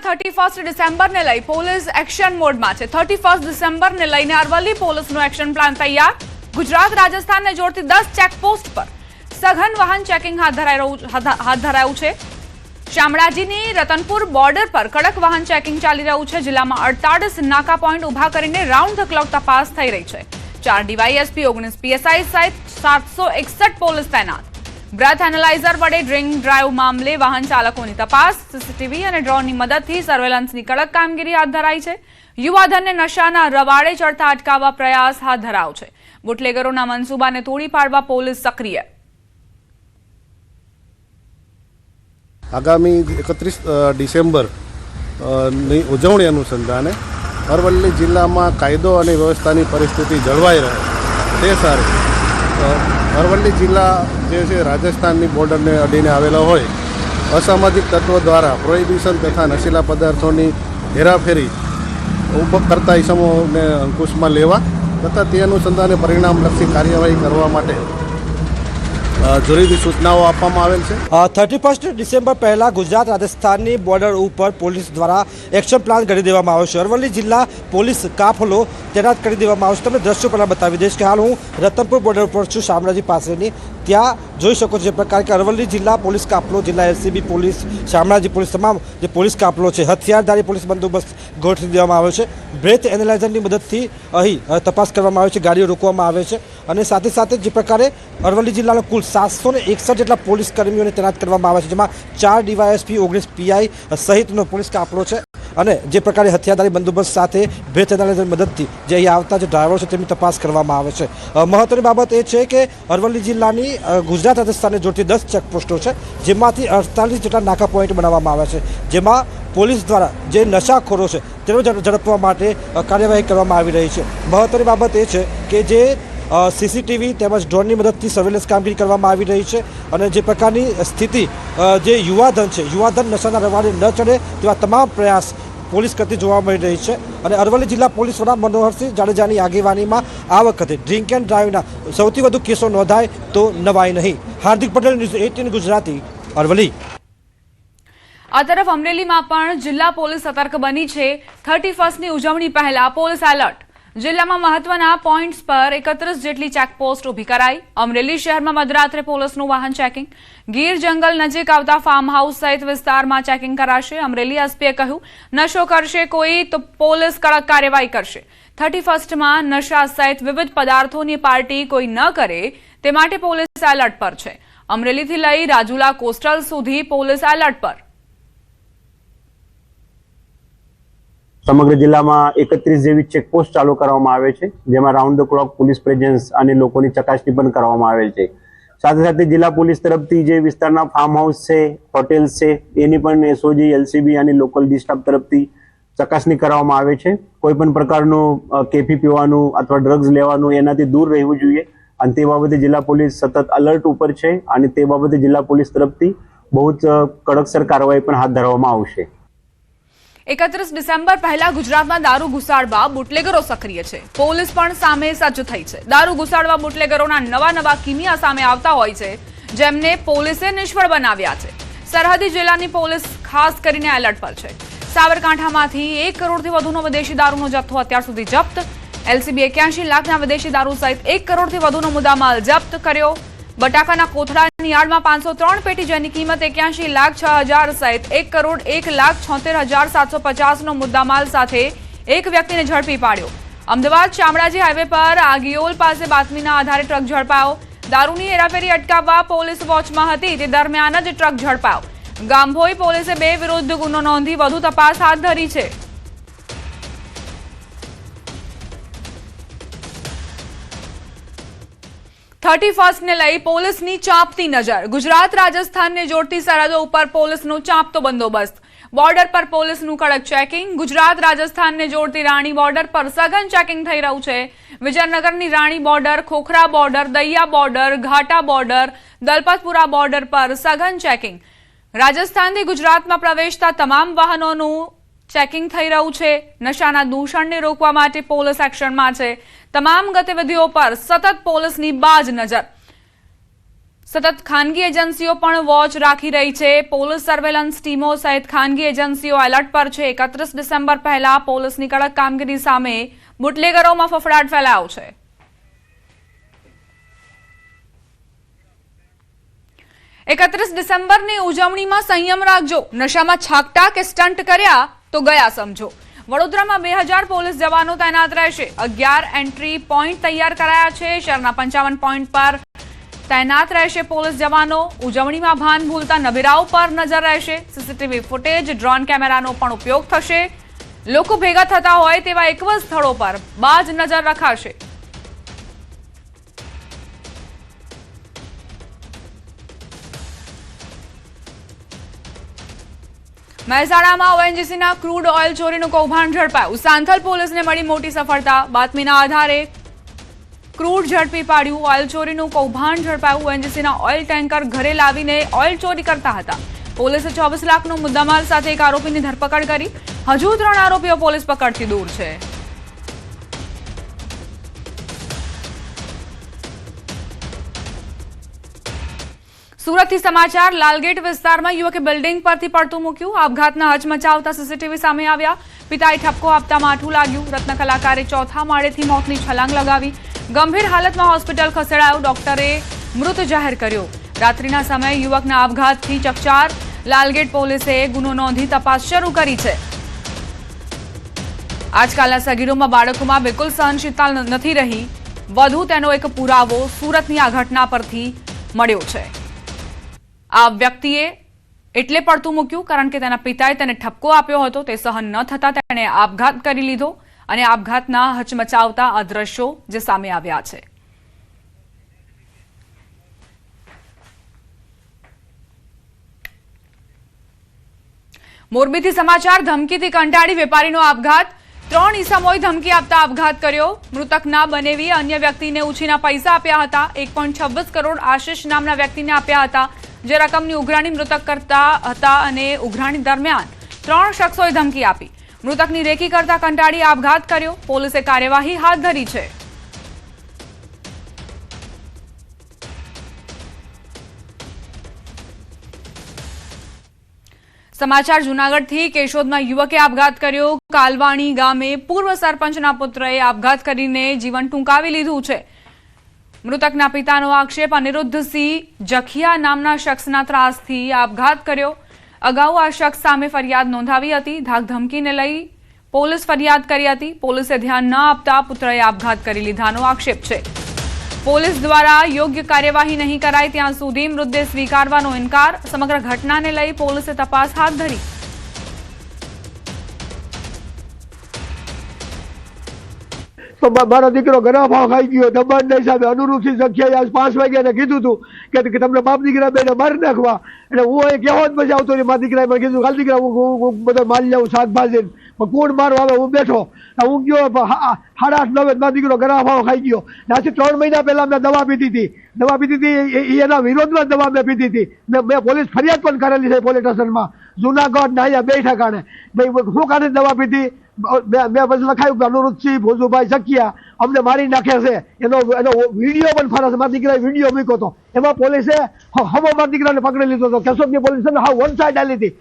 31 ડિસેમ્બરને લઈ police action મોડમાં છે। 31 ડિસેમ્બરને લઈને અરવલ્લી પોલીસનો એક્શન પ્લાન તૈયાર। ગુજરાત રાજસ્થાનને જોડતી 10 ચેકપોસ્ટ પર સઘન વાહન ચેકિંગ હાથ ધરાયું છે। શામળાજીની રતનપુર બોર્ડર પર કડક વાહન ચેકિંગ ચાલી રહ્યું છે। જિલ્લામાં 48 નાકા પોઈન્ટ ઉભા કરીને રાઉન્ડ ધ ક્લોક તપાસ થઈ રહી છે। 4 ડીવાયએસપી 19 પીએસઆઈ સહિત 761 પોલીસ તૈનાત। બ્રેથ એનાલાઇઝર વડે ડ્રિંક ડ્રાઈવ મામલે વાહન ચાલકોની તપાસ, સીસીટીવી અને ડ્રોનની મદદથી સર્વેલન્સની કડક કામગીરી હાથ ધરાઈ છે। યુવાધનને નશાના રવાડે ચડતા અટકાવવા પ્રયાસ હાથ ધરાયો છે। બુટલેગરોના મનસૂબાને તોડી પાડવા પોલીસ સક્રિય। આગામી 31 ડિસેમ્બર ની ઉજવણી અનુસંધાને અરવલ્લી જિલ્લામાં કાયદો અને વ્યવસ્થાની પરિસ્થિતિ જળવાઈ રહે તે સારું અરવલ્લી જિલ્લા જે છે રાજસ્થાનની બોર્ડરને અડીને આવેલો હોય, અસામાજિક તત્વો દ્વારા પ્રોહિબિશન તથા નશીલા પદાર્થોની હેરાફેરી કરતા ઇસમોને અંકુશમાં લેવા તથા તે અનુસંધાને પરિણામલક્ષી કાર્યવાહી કરવા માટે જરૂરી સૂચનાઓ આપવામાં આવેલ છે। 31 ડિસેમ્બર પહેલા ગુજરાત રાજસ્થાનની બોર્ડર ઉપર પોલીસ દ્વારા એક્શન પ્લાન કરી દેવામાં આવ્યો છે। અરવલ્લી જિલ્લા પોલીસ કાફલો તૈનાત કરી દેવામાં આવ્યો છે। તમને દ્રશ્યો પહેલાં બતાવી દઈશ કે હાલ હું રતનપુર બોર્ડર ઉપર છું, શામળાજી પાસેની। ત્યાં જોઈ શકો છો જે પ્રકાર કે અરવલ્લી જિલ્લા પોલીસ કાફલો, જિલ્લા એલસીબી પોલીસ, શામળાજી પોલીસ, તમામ જે પોલીસ કાફલો છે હથિયારધારી પોલીસ બંદોબસ્ત ગોઠવી દેવામાં આવ્યો છે। બ્રેથ એનાલાઇઝરની મદદથી અહીં તપાસ કરવામાં આવે છે, ગાડીઓ રોકવામાં આવે છે અને સાથે સાથે જે પ્રકારે અરવલ્લી જિલ્લાના કુલ 761 જેટલા પોલીસ કર્મીઓને તૈનાત કરવામાં આવે છે, જેમાં 4 ડીવાયએસપી 19 પીઆઈ સહિતનો પોલીસ કાફલો છે અને જે પ્રકારે હથિયારધારી બંદોબસ્ત સાથે બ્રેથ એનાલાઇઝરની મદદથી જે અહીં આવતા જે ડ્રાઈવરો છે તેમની તપાસ કરવામાં આવે છે। મહત્વની બાબત એ છે કે અરવલ્લી જિલ્લાની ગુજરાત રાજસ્થાનને જોડતી 10 ચેકપોસ્ટો છે, જેમાંથી 48 જેટલા નાકા પોઈન્ટ બનાવવામાં આવ્યા છે, જેમાં પોલીસ દ્વારા જે નશાખોરો છે તેનો ઝડપવા માટે કાર્યવાહી કરવામાં આવી રહી છે। મહત્વની બાબત એ છે કે જે સીસીટીવી તેમજ ડ્રોનની મદદથી સર્વેલન્સ કામગીરી કરવામાં આવી રહી છે અને જે પ્રકારની સ્થિતિ જે યુવાધન છે, યુવાધન નશાના રવાડે ન ચડે તેવા તમામ પ્રયાસ પોલીસ કરતી જોવા મળી રહી છે। અને અરવલ્લી જિલ્લા પોલીસ વડા મનોહરસિંહ જાડેજાની આગેવાનીમાં આ વખતે ડ્રિંક એન્ડ ડ્રાઈવના સૌથી વધુ કેસો નોંધાય તો નવાઈ નહીં। હાર્દિક પટેલ, ન્યૂઝ 18 ગુજરાતી, અરવલ્લી। આ તરફ અમરેલીમાં પણ જિલ્લા પોલીસ સતર્ક બની છે। 31ની ઉજવણી પહેલા પોલીસ એલર્ટ। જિલ્લામાં મહત્વના પોઈન્ટ્સ પર 31 જેટલી ચેકપોસ્ટ ઊભી કરાઈ। અમરેલી શહેરમાં મધરાત્રે પોલીસનું વાહન ચેકિંગ। ગીર જંગલ નજીક આવતા ફાર્મ હાઉસ સહિત વિસ્તારમાં ચેકિંગ કરાશે। અમરેલી એસપીએ કહ્યું, નશો કરશે કોઈ તો પોલીસ કડક કાર્યવાહી કરશે। 31માં નશા સહિત વિવિધ પદાર્થોની પાર્ટી કોઈ ન કરે તે માટે પોલીસ એલર્ટ પર છે। અમરેલીથી લઈ રાજુલા કોસ્ટલ સુધી પોલીસ એલર્ટ પર। સમગ્ર જિલ્લામાં 31 જેવી ચેકપોસ્ટ ચાલુ કરવામાં આવે છે, જેમાં round the clock police presence અને લોકોની ચકાસણી પણ કરવામાં આવેલ છે। સાથે સાથે જિલ્લા પોલીસ તરફથી જે વિસ્તારના ફાર્મ હાઉસ છે, હોટેલ્સ છે, એની પણ એસઓજી, એલસીબી અને લોકલ ડી સ્ટાફ તરફથી ચકાસણી કરવામાં આવે છે। કોઈ પણ પ્રકારનું કેફી પીવાનું અથવા ડ્રગ્સ લેવાનું એનાથી દૂર રહેવું જોઈએ અને તે બાબતે જિલ્લા પોલીસ સતત અલર્ટ ઉપર છે અને તે બાબતે જિલ્લા પોલીસ તરફથી બહુ જ કડકસર કાર્યવાહી પણ હાથ ધરવામાં આવશે। 31 ડિસેમ્બર પહેલા ગુજરાતમાં દારૂ ઘુસાડવા બુટલેગરો સક્રિય છે। પોલીસ પણ સામે સજ્જ થઈ છે। દારૂ ઘુસાડવા બુટલેગરોના નવા કિમિયા સામે આવતા હોય છે, જેમને પોલીસે નિષ્ફળ બનાવ્યા છે। સરહદી જિલ્લાની પોલીસ ખાસ કરીને એલર્ટ પર છે। સાબરકાંઠામાંથી 1 કરોડથી વધુનો વિદેશી દારૂનો જથ્થો અત્યાર સુધી જપ્ત। એલસીબી 81 લાખના વિદેશી દારૂ સહિત 1 કરોડથી વધુનો મુદ્દામાલ જપ્ત કર્યો। બટાકાના કોથળાની યાર્ડમાં 503 પેટી, જેની કિંમત 81 લાખ 6 હજાર સહિત 1 કરોડ 1 લાખ 76,750નો મુદ્દામાલ સાથે એક વ્યક્તિને ઝડપી પાડ્યો। અમદાવાદ શામળાજી હાઈવે પર આગિયોલ પાસે બાતમીના આધારે ટ્રક ઝડપાયો। દારૂની હેરાફેરી અટકાવવા પોલીસ વોચમાં હતી તે દરમિયાન જ ટ્રક ઝડપાયો। ગામભોઈ પોલીસે 2 વિરુદ્ધ ગુનો નોંધી વધુ તપાસ હાથ ધરી છે। ને લઈ પોલીસની ચાંપતી નજર। ગુજરાત રાજસ્થાનને જોડતી સરહદો ઉપર પોલીસનો ચાંપતો બંદોબસ્ત। બોર્ડર પર પોલીસનું કડક ચેકિંગ। ગુજરાત રાજસ્થાનને જોડતી રાણી બોર્ડર પર સઘન ચેકિંગ થઈ રહ્યું છે। વિજયનગરની Rani border, Khokhra border, Daiya border, Ghata border, Dalpatpura border પર સઘન ચેકિંગ। રાજસ્થાનથી ગુજરાતમાં પ્રવેશતા તમામ વાહનોનું ચેકિંગ થઈ રહ્યું છે। નશાના દૂષણને રોકવા માટે પોલીસ એક્શનમાં છે। તમામ ગતિવિધિઓ પર સતત પોલીસની બાજ નજર। સતત ખાનગી એજન્સીઓ પણ વોચ રાખી રહી છે. પોલીસ સર્વેલન્સ ટીમો સહિત ખાનગી એજન્સીઓ એલર્ટ પર છે. 31 ડિસેમ્બર પહેલા પોલીસની કડક કામગીરી સામે બુટલેગરોમાં ફફડાટ ફેલાયો છે. એકત્રીસ ડિસેમ્બરની ઉજવણીમાં સંયમ રાખજો. નશામાં છાકટા કે સ્ટન્ટ કર્યા તો ગયા સમજો. વડોદરામાં 2000 પોલીસ જવાનો તૈનાત રહેશે. 11 એન્ટ્રી પોઈન્ટ તૈયાર કરાયા છે. શહેરના 55 પોઈન્ટ પર તૈનાત રહેશે પોલીસ જવાનો. ઉજવણીમાં ભાન ભૂલતા નબીરાઓ પર નજર રહેશે. સીસીટીવી ફૂટેજ, ડ્રોન કેમેરાનો પણ ઉપયોગ થશે. લોકો ભેગા થતા હોય તેવા 21 સ્થળો પર બાજ નજર રખાશે. મહેસાણામાં ઓએનજીસીના ક્રૂડ ઓઇલ ચોરીનું કૌભાંડ ઝડપાયું. સાંથલ પોલીસને મળી મોટી સફળતા. બાતમીના આધારે ક્રૂડ ઝડપી પાડ્યું. ઓઇલ ચોરીનું કૌભાંડ ઝડપાયું. ઓએનજીસીના ઓઇલ ટેન્કર ઘરે લાવીને ઓઇલ ચોરી કરતા હતા. પોલીસે 24 લાખનો મુદ્દામાલ સાથે એક આરોપીની ધરપકડ કરી. હજુ 3 આરોપીઓ પોલીસ પકડથી દૂર છે. સુરતથી સમાચાર. લાલગેટ વિસ્તારમાં યુવકે બિલ્ડિંગ પરથી પડતું મૂક્યું. આપઘાતના હચમચાવતા સીસીટીવી સામે આવ્યા. પિતાએ ઠપકો આપતા માઠું લાગ્યું. રત્ન કલાકારે ચોથા માળેથી મોતની છલાંગ લગાવી. ગંભીર હાલતમાં હોસ્પિટલ ખસેડાયો. ડોક્ટરે મૃત જાહેર કર્યો. રાત્રિના સમયે યુવકના આપઘાતથી ચકચાર. લાલગેટ પોલીસે ગુનો નોંધી તપાસ શરૂ કરી છે. આજકાલના સગીરોમાં બાળકોમાં બિલકુલ સહનશીલતા નથી રહી. વધુ તેનો એક પુરાવો સુરતની આ ઘટના પરથી મળ્યો છે. આ વ્યક્તિએ એટલે પડતું મૂક્યું કારણ કે તેના પિતાએ તેને ઠપકો આપ્યો હતો. તે સહન ન થતા તેણે આપઘાત કરી લીધો અને આપઘાતના હચમચાવતા આ દ્રશ્યો જે સામે આવ્યા છે. મોરબીથી સમાચાર. ધમકીથી કંટાળી વેપારીનો આપઘાત. 3 ઈસમોએ ધમકી આપતા આપઘાત કર્યો. મૃતકના બનેવી અન્ય વ્યક્તિને ઉછીના પૈસા આપ્યા હતા. 1.26 કરોડ આશિષ નામના વ્યક્તિને આપ્યા હતા. જે રકમની ઉઘરાણી મૃતક કરતા હતા અને ઉઘરાણી દરમિયાન 3 શખ્સોએ ધમકી આપી. મૃતકની રેકી કરતા કંટાળી આપઘાત કર્યો. પોલીસે કાર્યવાહી હાથ ધરી છે. સમાચાર જૂનાગઢથી. કેશોદમાં યુવકે આપઘાત કર્યો. કાલવાણી ગામે પૂર્વ સરપંચના પુત્રએ આપઘાત કરીને જીવન ટૂંકાવી લીધું છે. મૃતકના પિતાનો આક્ષેપ. અનિરુદ્ધસિંહ જખિયા નામના શખ્સના ત્રાસથી આપઘાત કર્યો. અગાઉ આ શખ્સ સામે ફરિયાદ નોંધાવી હતી. ધાકધમકીને લઈ પોલીસ ફરિયાદ કરી હતી. પોલીસે ધ્યાન ન આપતા પુત્રએ આપઘાત કરી લીધાનો આક્ષેપ છે. પોલીસ દ્વારા યોગ્ય કાર્યવાહી નહીં કરાય ત્યાં સુધી મૃતદેહ સ્વીકારવાનો ઇનકાર. સમગ્ર ઘટનાને લઈ પોલીસે તપાસ હાથ ધરી. તો મારો દીકરો ગરમ ભાવ ખાઈ ગયો. દબાણના હિસાબે અનુરૂપસિંહ જખિયાએ આજ 5 વાગ્યાને કીધું હતું કે તમને બાપ દીકરા બેને મારી નાખવા. એટલે હું એ કહેવા જ પછી આવતો નહીં. મારા દીકરાએ મને કીધું ખાલી દીકરા હું બધો મારી લઉં શાકભાજી. કોણ મારો આવે હું બેઠો. હું ગયો 8:30 9 મારો દીકરો ગરમ ભાવ ખાઈ ગયો. આજથી 3 મહિના પહેલા મેં દવા પીધી હતી. એના વિરોધમાં દવા મેં પીધી હતી. મેં પોલીસ ફરિયાદ પણ કરેલી છે પોલીસ સ્ટેશનમાં. જુનાગઢ ને અહીંયા 2 ઠેકાણે. ભાઈ શું કારણે દવા પીધી મેં પછી લખાયું કે અનુરૂપસિંહ ભોજુભાઈ જખિયા અમને મારી નાખે છે. એનો વિડીયો પણ ફરે છે. મારા દીકરાએ વિડીયો મૂક્યો હતો. એમાં પોલીસે મારા દીકરાને પકડી લીધો હતો. કેશોદની પોલીસે વન સાઈડ આલી હતી.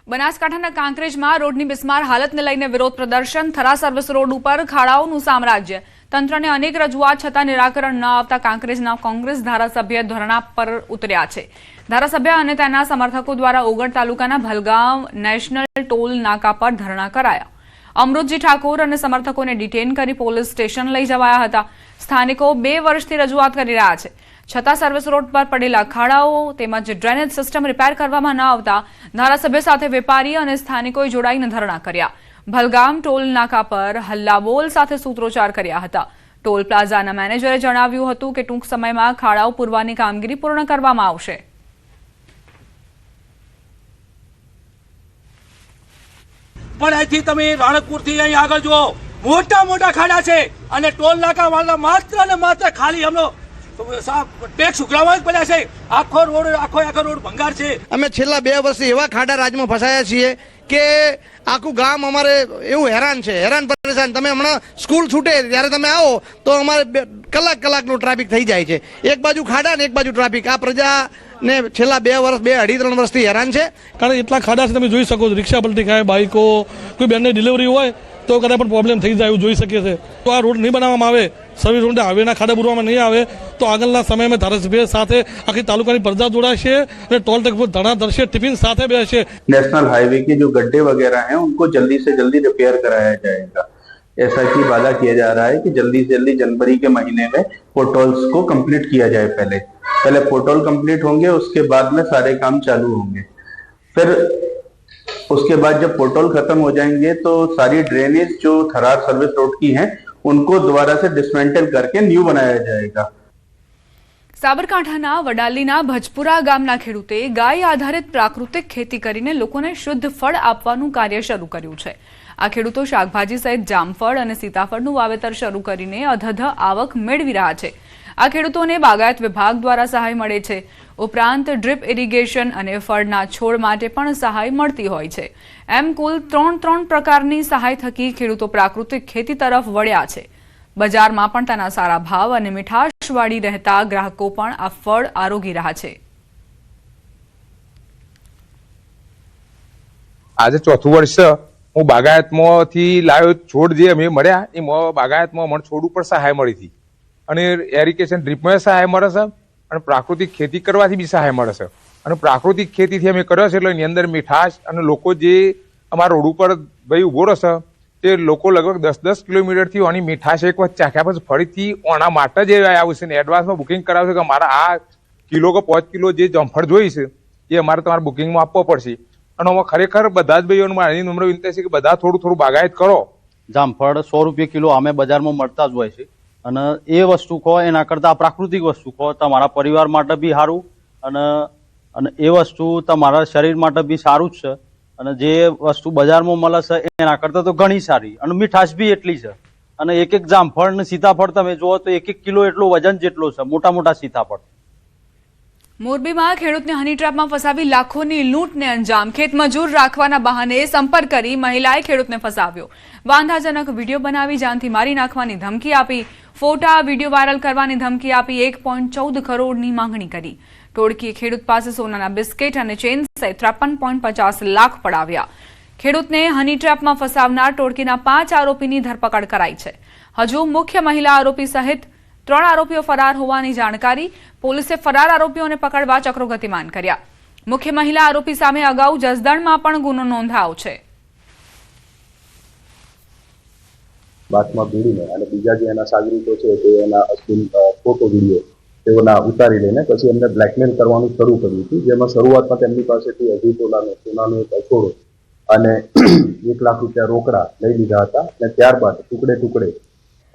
બનાસકાંઠાના કાંકરેજમાં રોડની બિસ્માર હાલતને લઈને વિરોધ પ્રદર્શન. થરા સર્વિસ રોડ ઉપર ખાડાઓનું સામ્રાજ્ય. તંત્રને અનેક રજૂઆત છતાં નિરાકરણ ન આવતા કાંકરેજના કોંગ્રેસ ધારાસભ્ય ધરણા પર ઉતર્યા છે. ધારાસભ્ય અને તેના સમર્થકો દ્વારા ઓગળ તાલુકાના ભલગામ નેશનલ ટોલ નાકા પર ધરણા કરાયા. અમૃતજી ઠાકોર અને સમર્થકોને ડિટેન કરી પોલીસ સ્ટેશન લઈ જવાયા હતા. સ્થાનિકો 2 વર્ષથી રજૂઆત કરી રહ્યા છે. છતાં સર્વિસ રોડ પર પડેલા ખાડાઓ તેમજ ડ્રેનેજ સિસ્ટમ રિપેર કરવામાં ન આવતા ધારાસભ્ય સાથે વેપારી અને સ્થાનિકોએ જોડાઈને ધરણા કર્યા. ભલગામ ટોલ નાકા પર હલ્લાબોલ સાથે સૂત્રોચ્ચાર કર્યા હતા. ટોલ પ્લાઝાના મેનેજરે જણાવ્યું હતું કે ટૂંક સમયમાં ખાડાઓ પૂરવાની કામગીરી પૂર્ણ કરવામાં આવશે. પણ અહીંથી તમે રાણકપુરથી અહીં આગળ જુઓ મોટા મોટા ખાડા છે અને ટોલ નાકા વાળા માત્ર ને માત્ર ખાલી હમણો ટેક્સ ઉઘરાવવા જ પડ્યા છે. આખો રોડ ભંગાર છે. અમે છેલ્લા 2 વર્ષથી એવા ખાડા રાજમાં ફસાયા છીએ કે આખું ગામ અમારે એવું હેરાન પરેશાન. તમે હમણાં સ્કૂલ છૂટે ત્યારે તમે આવો તો અમારે કલાકનું ટ્રાફિક થઈ જાય છે. એક બાજુ ખાડા ને એક બાજુ ટ્રાફિક. આ પ્રજાને છેલ્લા 2-2.5-3 વર્ષથી હેરાન છે. કારણ એટલા ખાડા છે, તમે જોઈ શકો છો. રિક્ષા પલટી ખાય, બાઇકો, કોઈ બેનની ડિલિવરી હોય તો કદાચ પણ પ્રોબ્લેમ થઈ જાય એવું જોઈ શકીએ છીએ. તો આ રોડ નહીં બનાવવામાં આવે, સર્વિસ રોડ હાઈવેના ખાડા પૂરવામાં નહીં આવે તો આગળના સમયમાં ધારાસભ્ય સાથે આખી તાલુકાની પ્રજા જોડાશે અને ટોલ ટેક્સ પર ધરણા ધરશે, ટિફિન સાથે બેસશે. नेशनल हाईवे के जो गड्ढे वगैरह हैं उनको जल्दी से जल्दी रिपेयर कराया जाएगा, ऐसा की वादा किया जा रहा है कि जल्दी से जल्दी जनवरी के महीने में पोर्टल्स को कंप्लीट किया जाए. पहले पोर्टल कंप्लीट होंगे, उसके बाद में सारे काम चालू होंगे. फिर उसके बाद जब पोर्टल खत्म हो जाएंगे तो सारी ड्रेनेज जो थरार सर्विस रोड की हैं उनको दोबारा से डिसमेंटल करके न्यू बनाया जाएगा. સાબરકાંઠાના વડાલીના ભજપુરા ગામના ખેડૂતે ગાય આધારિત પ્રાકૃતિક ખેતી કરીને લોકોને શુદ્ધ ફળ આપવાનું કાર્ય શરૂ કર્યું છે. આ ખેડૂતો શાકભાજી સહિત જામફળ અને સીતાફળનું વાવેતર શરૂ કરીને અધધ આવક મેળવી રહ્યા છે. આ ખેડૂતોને બાગાયત વિભાગ દ્વારા સહાય મળે છે. ઉપરાંત ડ્રીપ ઇરિગેશન અને ફળના છોડ માટે પણ સહાય મળતી હોય છે. એમ કુલ 3 પ્રકારની સહાય થકી ખેડૂતો પ્રાકૃતિક ખેતી તરફ વળ્યા છે. બજારમાં પણ તેના સારા ભાવ અને મીઠાશવાળી રહેતા ગ્રાહકો પણ આ ફળ આરોગી રહ્યા છે. આજે ચોથું વર્ષ હું બાગાયતમાંથી લાવ્યો છોડ જે અમે મળ્યા એમાં બાગાયતમાં મને છોડ ઉપર સહાય મળી હતી અને એરિગેશન ડ્રીપમાં સહાય મળે છે અને પ્રાકૃતિક ખેતી કરવાથી બી સહાય મળે છે. અને પ્રાકૃતિક ખેતીથી અમે કર્યો છે એટલે એની અંદર મીઠાશ અને લોકો જે અમારા રોડ ઉપર ભાઈ ઉભો રહેશે તે લોકો લગભગ 10 કિલોમીટરથી આની મીઠાશ એક વખત ચાખ્યા પછી ફરીથી આના માટે જ આવશે ને એડવાન્સમાં બુકિંગ કરાવશે કે મારા આ કિલો કે 5 કિલો જે જમફળ જોઈ છે એ અમારે તમારે બુકિંગમાં આપવો પડશે. અને આમાં ખરેખર બધા જ ભાઈઓને મારી નમ્ર વિનંતી છે કે બધા થોડું બાગાયત કરો. જામફળ 100 રૂપિયા કિલો અમે બજારમાં મળતા જ હોય છે અને એ વસ્તુ કહો એના કરતાં પ્રાકૃતિક વસ્તુ કહો તમારા પરિવાર માટે બી સારું અને એ વસ્તુ તમારા શરીર માટે બી સારું જ છે. અને જે વસ્તુ બજારમાં મળે છે એના કરતાં તો ઘણી સારી અને મીઠાશ બી એટલી છે. અને એક જામફળ ને સીતાફળ તમે જુઓ તો 1 કિલો એટલો વજન જેટલો છે, મોટા સીતાફળ. મોરબીમાં ખેડૂતને હની ટ્રેપમાં ફસાવી લાખોની લૂંટને અંજામ. ખેત મજૂર રાખવાના બહાને સંપર્ક કરી મહિલાએ ખેડૂતને ફસાવ્યો. વાંધાજનક વિડીયો બનાવી જાનથી મારી નાખવાની ધમકી આપી, ફોટા વિડીયો વાયરલ કરવાની ધમકી આપી 1.14 કરોડની માંગણી કરી. ટોળકીએ ખેડૂત પાસે સોનાના બિસ્કિટ અને ચેન સહિત 53.50 લાખ પડાવ્યા. ખેડૂતને હની ટ્રેપમાં ફસાવનાર ટોળકીના 5 આરોપીની ધરપકડ કરાઈ છે. હજુ મુખ્ય મહિલા આરોપી સહિત 3 આરોપીઓ ફરાર હોવાની જાણકારી. પોલીસે ફરાર આરોપીઓને પકડવા ચક્રો ગતિમાન કર્યા. મુખ્ય મહિલા આરોપી સામે અગાઉ જસદણમાં પણ ગુનો નોંધાયો છે. બાતમાં ભીડીને અને બીજા જે એના સાગરીતો છે તે એના અશ્લીલ ફોટો વિડીયો તેઓના ઉતારી લઈને પછી એમને બ્લેકમેલ કરવાનું શરૂ કર્યું હતું, જેમાં શરૂઆતમાં તેમની પાસેથી 2.5 તોલાનો સોનાનો એક અછોડો અને 1 લાખ રૂપિયા રોકડા લઈ લીધા હતા. અને ત્યારબાદ ટુકડે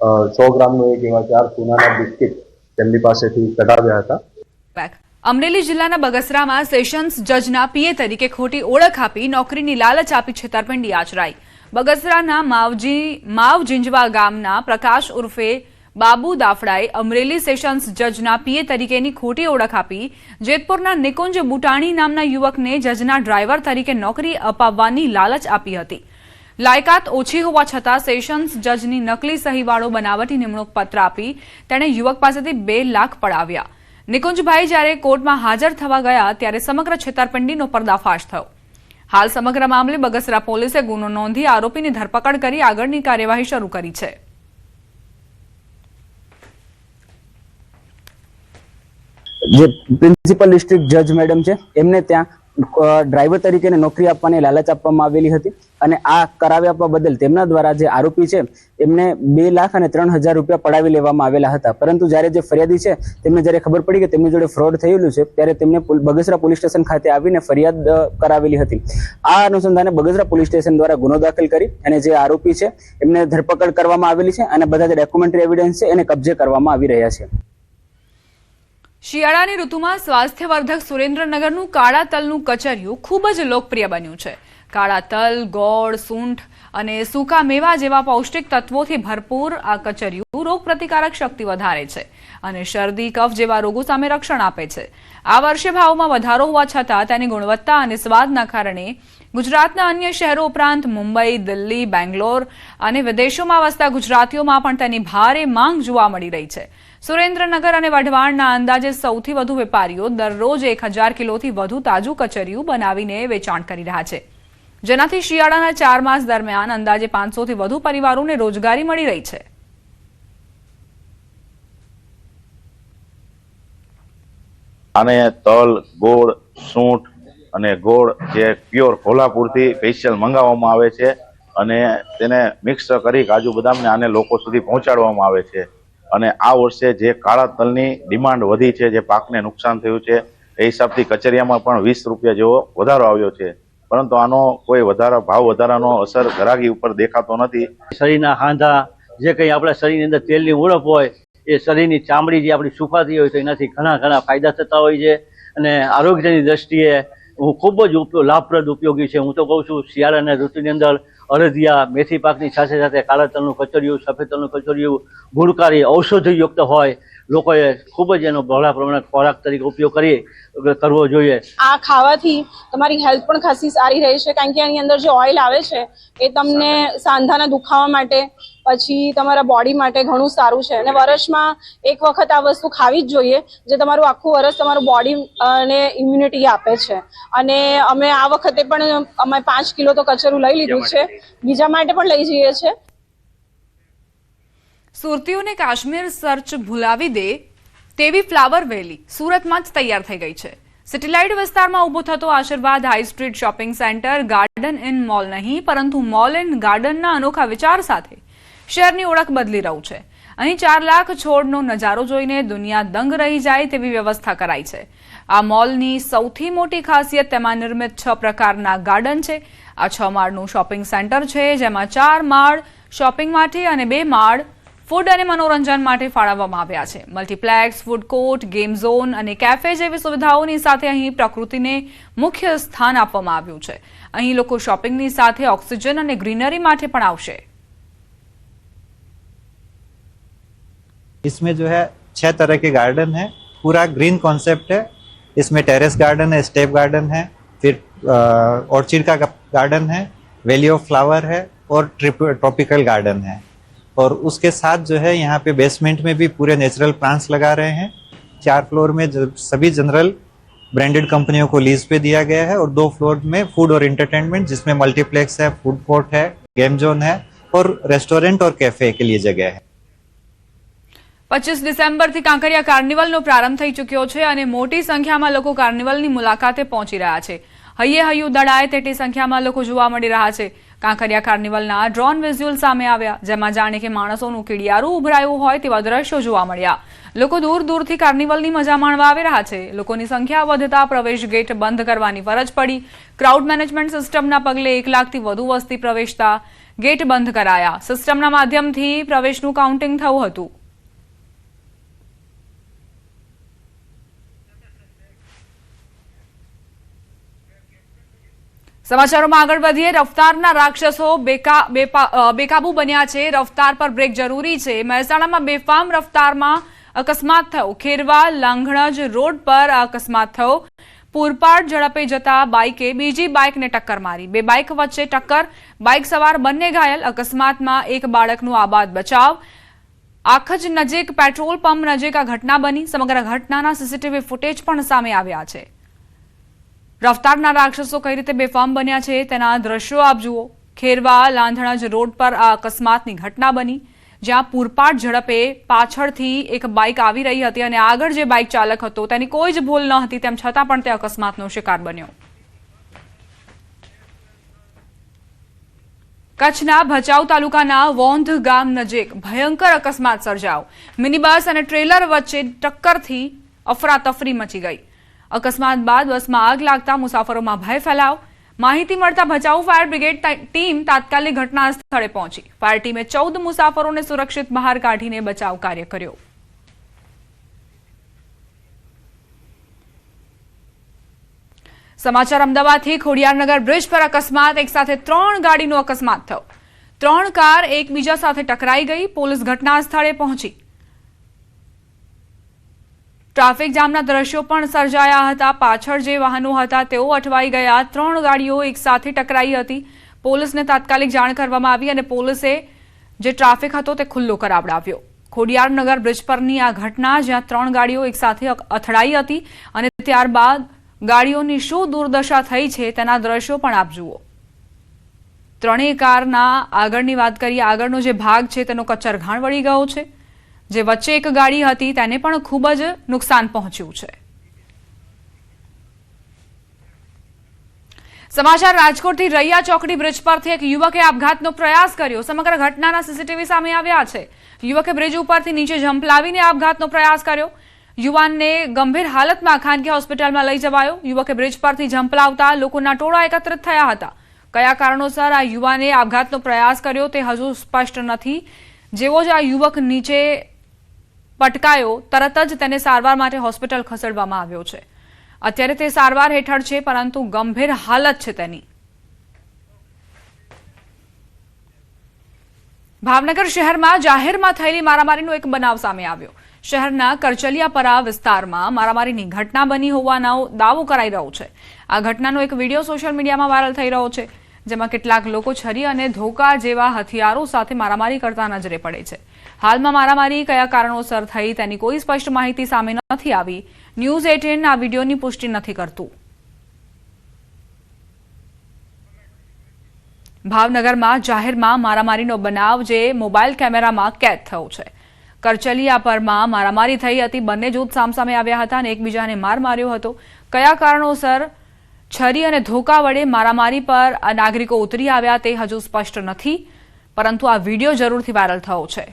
100 ગ્રામનો એક એવા 4 સોનાના બિસ્કિટ તેમની પાસેથી કઢાવ્યા હતા. અમરેલી જિલ્લાના બગસરામાં સેશન્સ જજના પીએ તરીકે ખોટી ઓળખ આપી નોકરીની લાલચ આપી છેતરપિંડી આચરાઈ. બગસરાના માવજીંજવા ગામના પ્રકાશ ઉર્ફે બાબુ દાફડાએ અમરેલી સેશન્સ જજના પીએ તરીકેની ખોટી ઓળખ આપી જેતપુરના નિકુંજ બુટાણી નામના યુવકને જજના ડ્રાઈવર તરીકે નોકરી અપાવવાની લાલચ આપી હતી. લાયકાત ઓછી હોવા છતાં સેશન્સ જજની નકલી સહીવાળો બનાવટી નિમણૂક પત્ર આપી તેણે યુવક પાસેથી 2 લાખ પડાવ્યા. નિકુંજભાઈ જ્યારે કોર્ટમાં હાજર થવા ગયા ત્યારે સમગ્ર છેતરપિંડીનો પર્દાફાશ થયો. હાલ સમગ્ર મામલે બગસરા પોલીસે ગુનો નોંધી આરોપીની ધરપકડ કરી આગળની કાર્યવાહી શરૂ કરી છે. જે પ્રિન્સિપલ ડિસ્ટ્રિક્ટ જજ મેડમ છે એમને ત્યાં ડ્રાઈવર તરીકે નોકરી આપવાની લાલચ આપવામાં આવેલી હતી અને આ કરાવી આપવા બદલ તેમના દ્વારા જે આરોપી છે એમને 2 લાખ અને 3,000 રૂપિયા પડાવી લેવામાં આવેલા હતા. પરંતુ જ્યારે જે ફરિયાદી છે તેમને જ્યારે ખબર પડી કે તેમની જોડે ફ્રોડ થયેલું છે ત્યારે તેમને બગસરા પોલીસ સ્ટેશન ખાતે આવીને ફરિયાદ કરાવેલી હતી. આ અનુસંધાને બગસરા પોલીસ સ્ટેશન દ્વારા ગુનો દાખલ કરી અને જે આરોપી છે એમને ધરપકડ કરવામાં આવેલી છે અને બધા જે ડોક્યુમેન્ટરી એવિડન્સ છે એને કબજે કરવામાં આવી રહ્યા છે. શિયાળાની ઋતુમાં સ્વાસ્થ્યવર્ધક સુરેન્દ્રનગરનું કાળા તલનું કચરિયું ખૂબ જ લોકપ્રિય બન્યું છે. કાળા તલ, ગોળ, સૂંઠ અને સૂકા મેવા જેવા પૌષ્ટિક તત્વોથી ભરપૂર આ કચરિયું રોગપ્રતિકારક શક્તિ વધારે છે અને શરદી, કફ જેવા રોગો સામે રક્ષણ આપે છે. આ વર્ષે ભાવમાં વધારો હોવા છતાં તેની ગુણવત્તા અને સ્વાદના કારણે ગુજરાતના અન્ય શહેરો ઉપરાંત મુંબઈ, દિલ્હી, બેંગ્લોર અને વિદેશોમાં વસતા ગુજરાતીઓમાં પણ તેની ભારે માંગ જોવા મળી રહી છે. સુરેન્દ્રનગર અને વઢવાણના અંદાજે સૌથી વધુ વેપારીઓ દરરોજ 1000 કિલોથી વધુ તાજું કચરિયું બનાવીને વેચાણ કરી રહ્યા છે, જેનાથી શિયાળાના 4 માસ દરમિયાન અંદાજે 500થી વધુ પરિવારોને રોજગારી મળી રહી છે. અને તલ, ગોળ, સૂંઠ અને ગોળ જે પ્યોર કોલ્હાપુરથી સ્પેશિયલ મંગાવવામાં આવે છે અને તેને મિક્સ કરી કાજુ બદામને આને લોકો સુધી પહોંચાડવામાં આવે છે. અને આ વર્ષે જે કાળા તલની ડિમાન્ડ વધી છે, જે પાકને નુકસાન થયું છે, એ હિસાબથી કચરિયામાં પણ 20 રૂપિયા જેવો વધારો આવ્યો છે, પરંતુ આનો કોઈ ભાવ વધારાનો અસર ગ્રાહકી ઉપર દેખાતો નથી. શરીરના હાંધા, જે કંઈ આપણા શરીરની અંદર તેલની ઉણપ હોય, એ શરીરની ચામડી જે આપણી સુકાતી હોય તો એનાથી ઘણા ફાયદા થતા હોય છે. અને આરોગ્યની દ્રષ્ટિએ હું ખૂબ જ લાભપ્રદ ઉપયોગી છે. હું તો કહું છું, શિયાળાના ઋતુની અંદર અડદિયા, મેથી પાકની સાથે સાથે કાળા તલનું કચરિયું, સફેદ તલનું કચરિયું, ગુણકારી ઔષધિયુક્ત હોય, લોકોએ ખૂબ જ એનો બહોળા પ્રમાણે ખોરાક તરીકે ઉપયોગ કરવો જોઈએ. આ ખાવાથી તમારી હેલ્થ પણ ખાસી સારી રહે છે, કારણ કે આની અંદર જે ઓઇલ આવે છે એ તમને સાંધાના દુખાવા માટે, પછી તમારા બોડી માટે ઘણું સારું છે. અને વર્ષમાં એક વખત આ વસ્તુ ખાવી જ જોઈએ, જે તમારું આખું વર્ષ તમારું બોડી અને ઇમ્યુનિટી આપે છે. અને અમે આ વખતે પણ અમે 5 કિલો તો કચરું લઈ લીધું છે, બીજા માટે પણ લઈ જઈએ છીએ. સુરતીઓને કાશ્મીર સર્ચ ભૂલાવી દે તેવી ફ્લાવર વેલી સુરતમાં જ તૈયાર થઈ ગઈ છે. સિટીલાઇટ વિસ્તારમાં ઊભો થતો આશીર્વાદ high street shopping centre garden in mall નહીં, પરંતુ મોલ એન્ડ ગાર્ડનના અનોખા વિચાર સાથે શહેરની ઓળખ બદલી રહ્યું છે. અહીં 4 લાખ છોડનો નજારો જોઈને દુનિયા દંગ રહી જાય તેવી વ્યવસ્થા કરાઈ છે. આ મોલની સૌથી મોટી ખાસિયત તેમાં નિર્મિત 6 પ્રકારના ગાર્ડન છે. આ 6 માળનું શોપિંગ સેન્ટર છે, જેમાં 4 માળ શોપિંગ માટે અને 2 માળ ફૂડ અને મનોરંજન માટે ફાળવવામાં આવ્યા છે. Multiplex, food court, game zone અને કેફે જેવી સુવિધાઓની સાથે અહીં પ્રકૃતિને મુખ્ય સ્થાન આપવામાં આવ્યું છે. અહીં લોકો શોપિંગની સાથે ઓક્સિજન અને ગ્રીનરી માટે પણ આવશે. इसमें जो है 6 तरह के गार्डन है, पूरा ग्रीन कॉन्सेप्ट है. इसमें टेरेस गार्डन है, स्टेप गार्डन है, फिर ऑर्चिड का गार्डन है, वैली ऑफ फ्लावर है और ट्रॉपिकल गार्डन है. और उसके साथ जो है यहाँ पे बेसमेंट में भी पूरे नेचुरल प्लांट्स लगा रहे हैं. 4 फ्लोर में सभी जनरल ब्रांडेड कंपनियों को लीज पे दिया गया है और 2 फ्लोर में फूड और एंटरटेनमेंट, जिसमें मल्टीप्लेक्स है, फूड कोर्ट है, गेम जोन है और रेस्टोरेंट और कैफे के लिए जगह है. 25 ડિસેમ્બરથી કાંકરિયા કાર્નિવલનો પ્રારંભ થઈ ચૂક્યો છે અને મોટી સંખ્યામાં લોકો કાર્નિવલની મુલાકાતે પહોંચી રહ્યા છે. હૈયે હૈયું દડાય તેટલી સંખ્યામાં લોકો જોવા મળી રહ્યા છે. કાંકરિયા કાર્નિવલના ડ્રોન વિઝ્યુઅલ સામે આવ્યા, જેમાં જાણે કે માણસોનું કીડિયારું ઉભરાયું હોય તેવા દ્રશ્યો જોવા મળ્યા. લોકો દૂર દૂરથી કાર્નિવલની મજા માણવા આવી રહ્યા છે. લોકોની સંખ્યા વધતા પ્રવેશ ગેટ બંધ કરવાની ફરજ પડી. ક્રાઉડ મેનેજમેન્ટ સિસ્ટમના પગલે 1 લાખથી વધુ વસ્તી પ્રવેશતા ગેટ બંધ કરાયા. સિસ્ટમના માધ્યમથી પ્રવેશનું કાઉન્ટિંગ થયું હતું. સમાચારોમાં આગળ વધીએ. રફતારના રાક્ષસો બેકાબુ બન્યા છે. રફતાર પર બ્રેક જરૂરી છે. મહેસાણામાં બેફામ રફતારમાં અકસ્માત થયો. ખેરવા લાંઘણજ રોડ પર અકસ્માત થયો. પૂરપાટ ઝડપે જતા બાઇકે બીજી બાઇકને ટક્કર મારી. 2 બાઇક વચ્ચે ટક્કર, બાઇક સવાર બંને ઘાયલ. અકસ્માતમાં 1 બાળકનું આબાદ બચાવ. આખજ નજીક પેટ્રોલ પંપ નજીક આ ઘટના બની. સમગ્ર ઘટનાના સીસીટીવી ફૂટેજ પણ સામે આવ્યા છે. રફતારના રાક્ષસો કઈ રીતે બેફામ બન્યા છે તેના દ્રશ્યો આપ જુઓ. ખેરવા લાંધણજ રોડ પર આ અકસ્માતની ઘટના બની, જ્યાં પૂરપાટ ઝડપે પાછળથી એક બાઇક આવી રહી હતી અને આગળ જે બાઇક ચાલક હતો તેની કોઈ જ ભૂલ ન હતી, તેમ છતાં પણ તે અકસ્માતનો શિકાર બન્યો. કચ્છના ભચાઉ તાલુકાના વોંધ ગામ નજીક ભયંકર અકસ્માત સર્જાયો. મિની બસ અને ટ્રેલર વચ્ચે ટક્કરથી અફરાતફરી મચી ગઈ. અકસ્માત બાદ બસમાં આગ લાગતા મુસાફરોમાં ભય ફેલાયો. માહિતી મળતા ભચાઉ ફાયર બ્રિગેડ ટીમ તાત્કાલિક ઘટના સ્થળે પહોંચી. ફાયર ટીમે 14 મુસાફરોને સુરક્ષિત બહાર કાઢીને બચાવ કાર્ય કર્યો. સમાચાર અમદાવાદથી. ખોડિયારનગર બ્રિજ પર અકસ્માત. એક સાથે 3 ગાડીનો અકસ્માત થયો. 3 કાર એકબીજા સાથે ટકરાઈ ગઈ. પોલીસ ઘટના સ્થળે પહોંચી. ટ્રાફિક જામના દ્રશ્યો પણ સર્જાયા હતા. પાછળ જે વાહનો હતા તેઓ અટવાઈ ગયા. 3 ગાડીઓ એક સાથે ટકરાઈ હતી. પોલીસને તાત્કાલિક જાણ કરવામાં આવી અને પોલીસે જે ટ્રાફિક હતો તે ખુલ્લો કરાવડાવ્યો. ખોડિયારનગર બ્રિજ પરની આ ઘટના, જ્યાં 3 ગાડીઓ એકસાથે અથડાઈ હતી અને ત્યારબાદ ગાડીઓની શું દુર્દશા થઈ છે તેના દ્રશ્યો પણ આપ જુઓ. ત્રણેય કારના આગળની વાત કરીએ, આગળનો જે ભાગ છે તેનો કચરઘાણ વળી ગયો છે. જે વચ્ચે એક ગાડી હતી તેને પણ ખૂબ જ નુકસાન પહોંચ્યું છે. સમાચાર રાજકોટથી. રૈયા ચોકડી બ્રિજ પરથી એક યુવકે આપઘાતનો પ્રયાસ કર્યો. સમગ્ર ઘટનાના સીસીટીવી સામે આવ્યા છે. યુવકે બ્રિજ ઉપરથી નીચે જમ્પ લાવીને આપઘાતનો પ્રયાસ કર્યો. યુવાનને ગંભીર હાલતમાં ખાનગી હોસ્પિટલમાં લઈ જવાયો. યુવકે બ્રિજ પરથી જમ્પ લાવતા લોકોના ટોળા એકત્રિત થયા હતા. કયા કારણોસર આ યુવાને આપઘાતનો પ્રયાસ કર્યો તે હજુ સ્પષ્ટ નથી. જેવો જ આ યુવક નીચે પટકાયો તરત જ તેને સારવાર માટે હોસ્પિટલ ખસેડવામાં આવ્યો છે. અત્યારે તે સારવાર હેઠળ છે, પરંતુ ગંભીર હાલત છે તેની. ભાવનગર શહેરમાં જાહેરમાં થયેલી મારામારીનો એક બનાવ સામે આવ્યો. શહેરના કરચલિયાપરા વિસ્તારમાં મારામારીની ઘટના બની હોવાનો દાવો કરાઈ રહ્યો છે. આ ઘટનાનો એક વિડીયો સોશિયલ મીડિયામાં વાયરલ થઈ રહ્યો છે, જેમાં કેટલાક લોકો છરી અને ધોકા જેવા હથિયારો સાથે મારામારી કરતા નજરે પડે છે. હાલમાં મારામારી કયા કારણોસર થઈ તેની કોઈ સ્પષ્ટ માહિતી સામે નથી આવી. ન્યૂઝ 18 આ વિડીયોની પુષ્ટિ નથી કરતું. ભાવનગરમાં જાહેરમાં મારામારીનો બનાવ જે મોબાઈલ કેમેરામાં કેદ થયો છે. કરચલિયાપરમાં મારામારી થઈ હતી. બંને જૂથ સામસામે આવ્યા હતા અને એકબીજાને માર માર્યો હતો. કયા કારણોસર છરી અને ધોકા વડે મારામારી પર નાગરિકો ઉતરી આવ્યા તે હજુ સ્પષ્ટ નથી, પરંતુ આ વિડીયો જરૂરથી વાયરલ થયો છે.